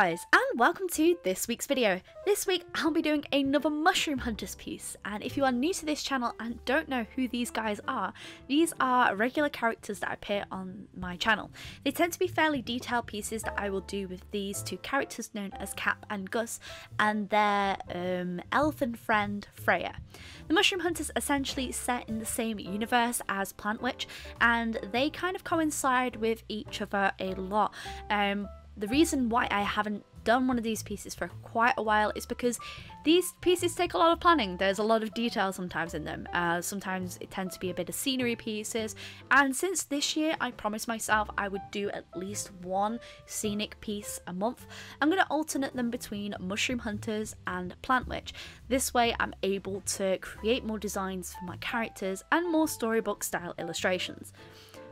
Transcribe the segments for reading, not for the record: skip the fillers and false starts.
guys, and welcome to this week's video. This week I'll be doing another Mushroom Hunters piece, and if you are new to this channel and don't know who these guys are, these are regular characters that appear on my channel. They tend to be fairly detailed pieces that I will do with these two characters known as Cap and Gus and their elfin friend Freya. The Mushroom Hunters essentially set in the same universe as Plant Witch, and they kind of coincide with each other a lot. The reason why I haven't done one of these pieces for quite a while is because these pieces take a lot of planning. There's a lot of detail sometimes in them. Sometimes it tends to be a bit of scenery pieces, and since this year I promised myself I would do at least one scenic piece a month, I'm going to alternate them between Mushroom Hunters and Plant Witch. This way I'm able to create more designs for my characters and more storybook style illustrations.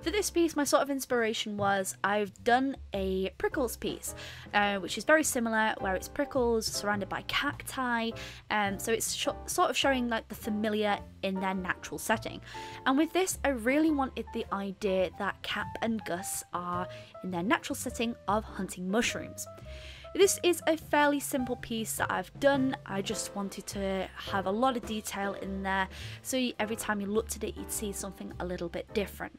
For this piece, my sort of inspiration was I've done a prickles piece, which is very similar, where it's prickles surrounded by cacti, so it's sort of showing like the familiar in their natural setting. And with this, I really wanted the idea that Cap and Gus are in their natural setting of hunting mushrooms. This is a fairly simple piece that I've done. I just wanted to have a lot of detail in there, so every time you looked at it, you'd see something a little bit different.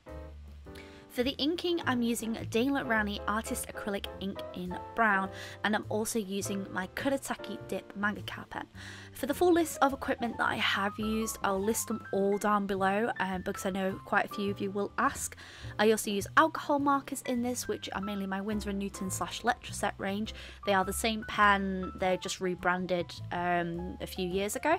For the inking, I'm using Daylight Rani Artist Acrylic ink in brown, and I'm also using my Kuretake Dip manga pen. For the full list of equipment that I have used, I'll list them all down below because I know quite a few of you will ask. I also use alcohol markers in this, which are mainly my Winsor & Newton / Letraset range. They are the same pen, they're just rebranded a few years ago.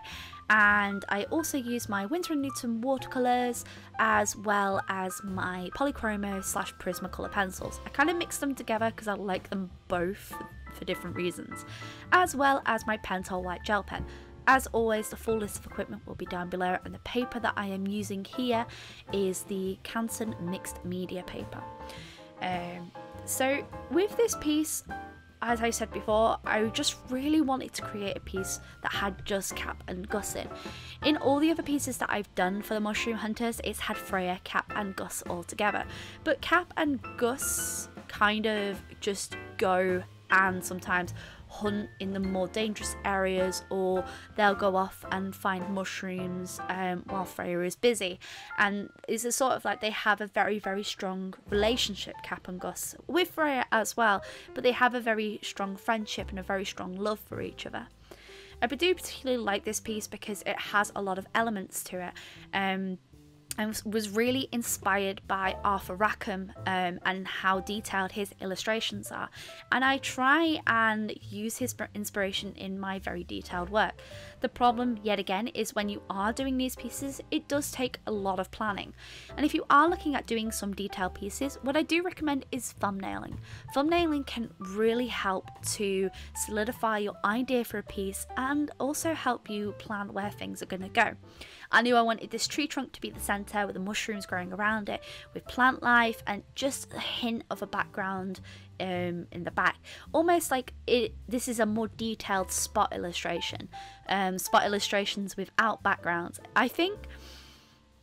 And I also use my Winsor & Newton watercolours as well as my Polychromo / Prismacolor pencils. I kind of mix them together because I like them both for different reasons, as well as my Pentel white gel pen. As always, the full list of equipment will be down below, and the paper that I am using here is the Canson mixed media paper. So with this piece, as I said before, I just really wanted to create a piece that had just Cap and Gus in. In all the other pieces that I've done for the Mushroom Hunters, it's had Freya, Cap and Gus all together. But Cap and Gus kind of just go and sometimes hunt in the more dangerous areas, or they'll go off and find mushrooms while Freya is busy. And it's a sort of like they have a very, very strong relationship, Cap and Gus, with Freya as well, but they have a very strong friendship and a very strong love for each other. I do particularly like this piece because it has a lot of elements to it. I was really inspired by Arthur Rackham and how detailed his illustrations are, and I try and use his inspiration in my very detailed work. The problem, yet again, is when you are doing these pieces, it does take a lot of planning. And if you are looking at doing some detailed pieces, what I do recommend is thumbnailing. Thumbnailing can really help to solidify your idea for a piece and also help you plan where things are going to go. I knew I wanted this tree trunk to be the centre with the mushrooms growing around it, with plant life and just a hint of a background in the back. Almost like this is a more detailed spot illustration. Spot illustrations without backgrounds. I think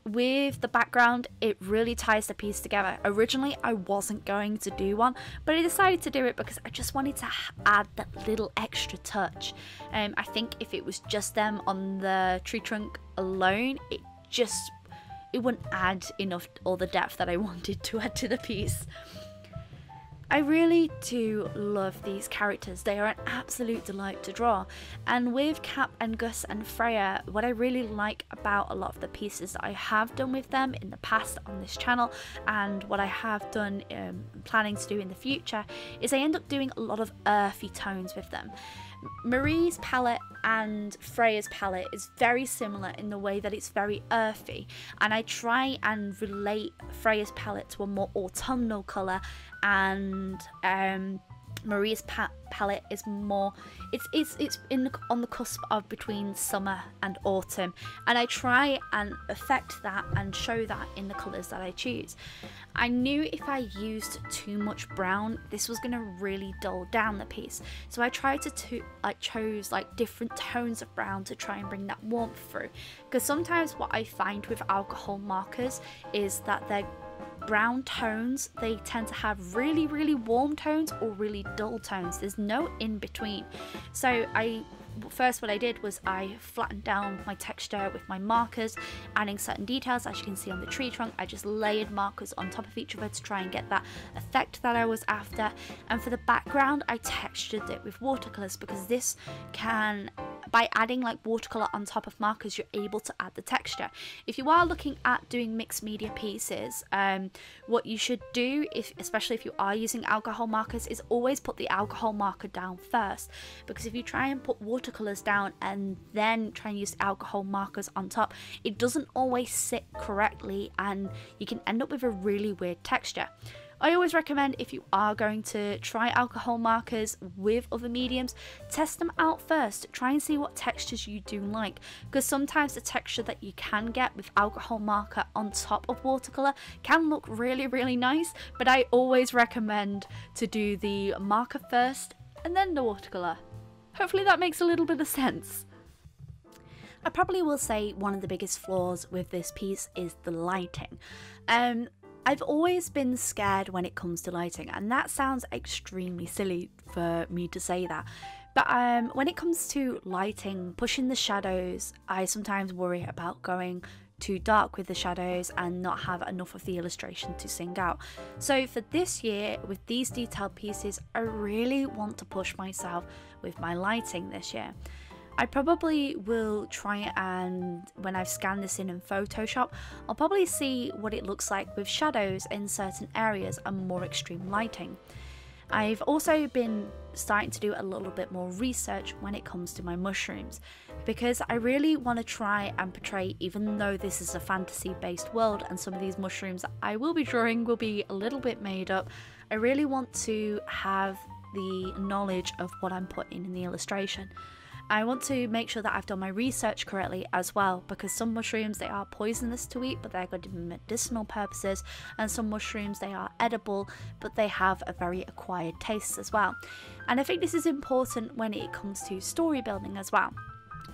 with the background, it really ties the piece together. Originally, I wasn't going to do one, but I decided to do it because I just wanted to add that little extra touch. I think if it was just them on the tree trunk alone, it wouldn't add enough or the depth that I wanted to add to the piece. I really do love these characters. They are an absolute delight to draw, and with Cap and Gus and Freya, what I really like about a lot of the pieces that I have done with them in the past on this channel, and what I have done planning to do in the future, is I end up doing a lot of earthy tones with them. Marie's palette and Freya's palette is very similar in the way that it's very earthy, and I try and relate Freya's palette to a more autumnal colour, and Marie's palette is more, it's on the cusp of between summer and autumn, and I try and affect that and show that in the colours that I choose. I knew if I used too much brown, this was going to really dull down the piece, so I tried to chose like different tones of brown to try and bring that warmth through, because sometimes what I find with alcohol markers is that they're brown tones, they tend to have really, really warm tones or really dull tones. There's no in between. So first what I did was I flattened down my texture with my markers, adding certain details. As you can see on the tree trunk, I just layered markers on top of each other to try and get that effect that I was after. And for the background, I textured it with watercolors, because this can, by adding like watercolor on top of markers, you're able to add the texture. If you are looking at doing mixed media pieces, what you should do, especially if you are using alcohol markers, is always put the alcohol marker down first, because if you try and put watercolors down and then try and use alcohol markers on top, it doesn't always sit correctly and you can end up with a really weird texture. I always recommend, if you are going to try alcohol markers with other mediums, test them out first. Try and see what textures you do like, because sometimes the texture that you can get with alcohol marker on top of watercolor can look really, really nice, but I always recommend to do the marker first and then the watercolor. Hopefully that makes a little bit of sense. I probably will say one of the biggest flaws with this piece is the lighting. I've always been scared when it comes to lighting, and that sounds extremely silly for me to say that, but when it comes to lighting, pushing the shadows, I sometimes worry about going too dark with the shadows and not have enough of the illustration to sing out. So for this year, with these detailed pieces, I really want to push myself with my lighting this year. I probably will try, and when I've scanned this in Photoshop, I'll probably see what it looks like with shadows in certain areas and more extreme lighting. I've also been starting to do a little bit more research when it comes to my mushrooms, because I really want to try and portray, even though this is a fantasy based world and some of these mushrooms that I will be drawing will be a little bit made up, I really want to have the knowledge of what I'm putting in the illustration. I want to make sure that I've done my research correctly as well, because some mushrooms, they are poisonous to eat, but they're good in medicinal purposes, and some mushrooms, they are edible, but they have a very acquired taste as well. And I think this is important when it comes to story building as well,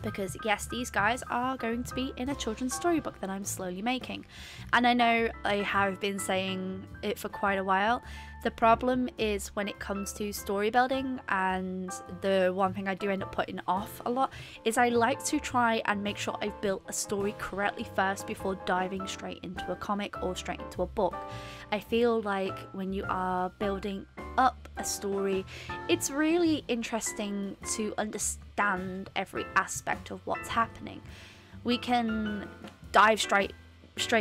because yes, these guys are going to be in a children's storybook that I'm slowly making. And I know I have been saying it for quite a while. The problem is when it comes to story building, and the one thing I do end up putting off a lot, is I like to try and make sure I've built a story correctly first before diving straight into a comic or straight into a book. I feel like when you are building up a story, it's really interesting to understand every aspect of what's happening. We can dive straight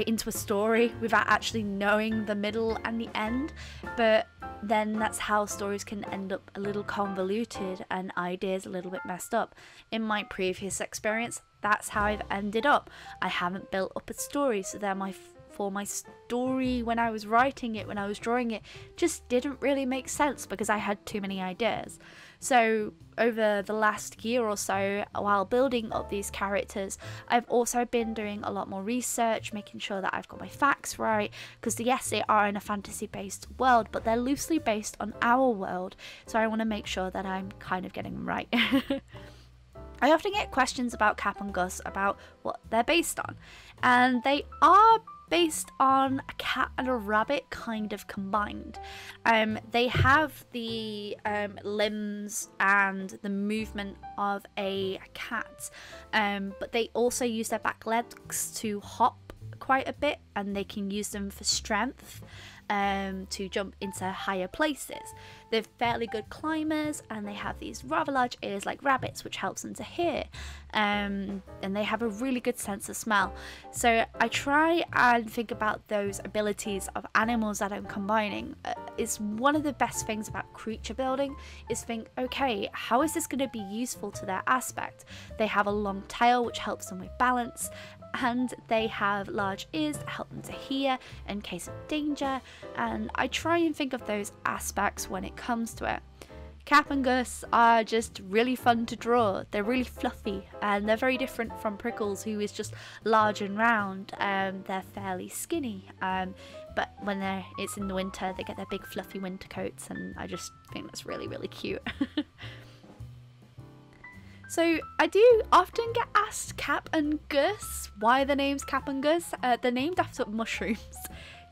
into a story without actually knowing the middle and the end, but then that's how stories can end up a little convoluted and ideas a little bit messed up. In my previous experience, that's how I've ended up. I haven't built up a story, so then for my story, when I was writing it, when I was drawing it, just didn't really make sense because I had too many ideas. So over the last year or so, while building up these characters, I've also been doing a lot more research, making sure that I've got my facts right, because yes, they are in a fantasy based world, but they're loosely based on our world, so I want to make sure that I'm kind of getting them right. I often get questions about Cap and Gus about what they're based on, and they are based on a cat and a rabbit kind of combined. They have the limbs and the movement of a cat, but they also use their back legs to hop quite a bit, and they can use them for strength to jump into higher places. They're fairly good climbers, and they have these rather large ears like rabbits, which helps them to hear, and they have a really good sense of smell. So I try and think about those abilities of animals that I'm combining. It's one of the best things about creature building, is think, okay, how is this going to be useful to their aspect? They have a long tail, which helps them with balance, and they have large ears that help them to hear in case of danger, and I try and think of those aspects when it comes to it. Cap and Gus are just really fun to draw. They're really fluffy, and they're very different from Prickles, who is just large and round. They're fairly skinny, but when it's in the winter, they get their big fluffy winter coats, and I just think that's really, really cute. So I do often get asked Cap and Gus, why the name's Cap and Gus. They're named after mushrooms.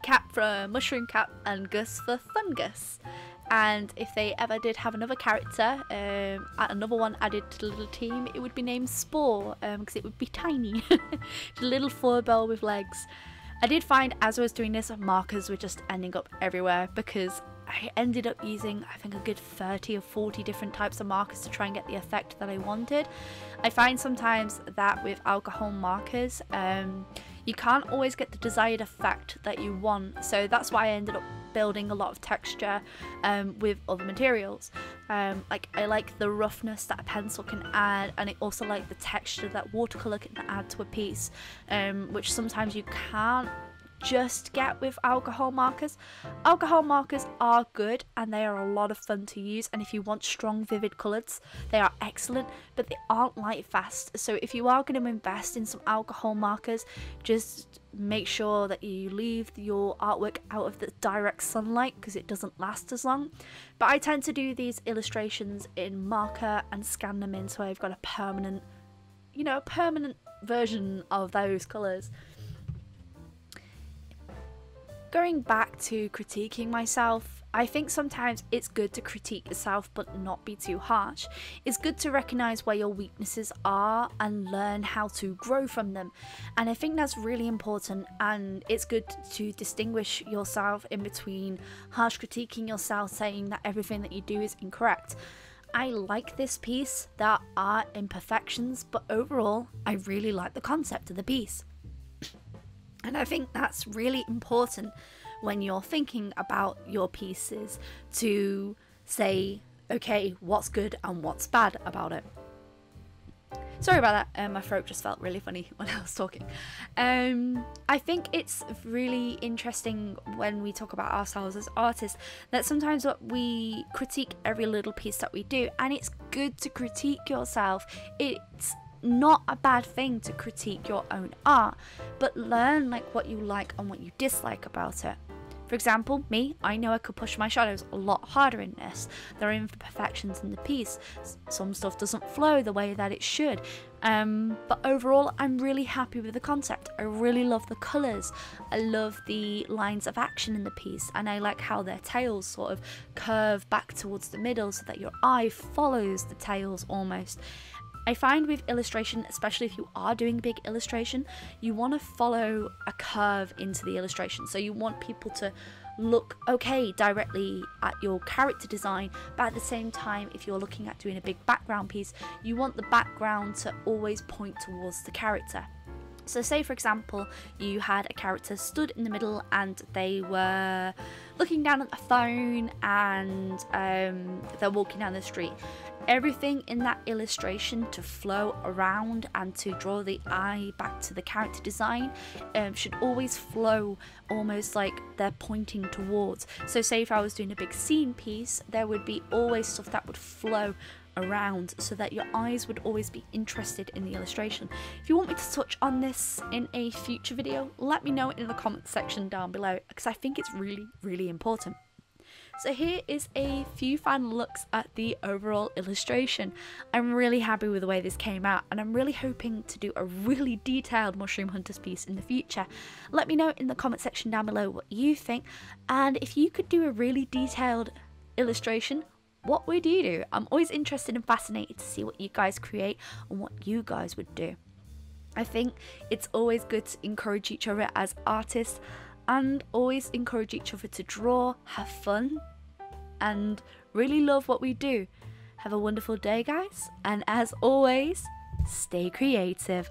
Cap for Mushroom Cap and Gus for Fungus. And if they ever did have another character, another one added to the little team, it would be named Spore, because it would be tiny. Just a little furball with legs. I did find as I was doing this, markers were just ending up everywhere because I ended up using, I think, a good 30 or 40 different types of markers to try and get the effect that I wanted. I find sometimes that with alcohol markers, you can't always get the desired effect that you want, so that's why I ended up building a lot of texture with other materials. Like, I like the roughness that a pencil can add, and I also like the texture that watercolor can add to a piece, which sometimes you can't just get with alcohol markers. Alcohol markers are good and they are a lot of fun to use, and if you want strong vivid colours they are excellent, but they aren't light fast. So if you are going to invest in some alcohol markers, just make sure that you leave your artwork out of the direct sunlight because it doesn't last as long. But I tend to do these illustrations in marker and scan them in, so I've got a permanent, you know, a permanent version of those colours. Going back to critiquing myself, I think sometimes it's good to critique yourself but not be too harsh. It's good to recognise where your weaknesses are and learn how to grow from them. And I think that's really important, and it's good to distinguish yourself in between harsh critiquing yourself, saying that everything that you do is incorrect. I like this piece, there are imperfections, but overall I really like the concept of the piece. And I think that's really important when you're thinking about your pieces, to say, okay, what's good and what's bad about it. Sorry about that, my throat just felt really funny when I was talking. I think it's really interesting when we talk about ourselves as artists that sometimes we critique every little piece that we do, and it's good to critique yourself. It's not a bad thing to critique your own art, but learn like what you like and what you dislike about it. For example, me, I know I could push my shadows a lot harder in this. There are imperfections in the piece. Some stuff doesn't flow the way that it should. But overall, I'm really happy with the concept. I really love the colours. I love the lines of action in the piece, and I like how their tails sort of curve back towards the middle so that your eye follows the tails almost. I find with illustration, especially if you are doing big illustration, you want to follow a curve into the illustration. So you want people to look okay directly at your character design, but at the same time, if you're looking at doing a big background piece, you want the background to always point towards the character. So say for example you had a character stood in the middle and they were looking down at the phone and they're walking down the street. Everything in that illustration to flow around and to draw the eye back to the character design should always flow almost like they're pointing towards. So say if I was doing a big scene piece, there would be always stuff that would flow around so that your eyes would always be interested in the illustration. If you want me to touch on this in a future video, let me know in the comments section down below, because I think it's really important. So here is a few final looks at the overall illustration. I'm really happy with the way this came out, and I'm really hoping to do a really detailed Mushroom Hunters piece in the future. Let me know in the comment section down below what you think, and if you could do a really detailed illustration, what would you do? I'm always interested and fascinated to see what you guys create and what you guys would do. I think it's always good to encourage each other as artists, and always encourage each other to draw, have fun, and really love what we do. Have a wonderful day, guys, and as always, stay creative.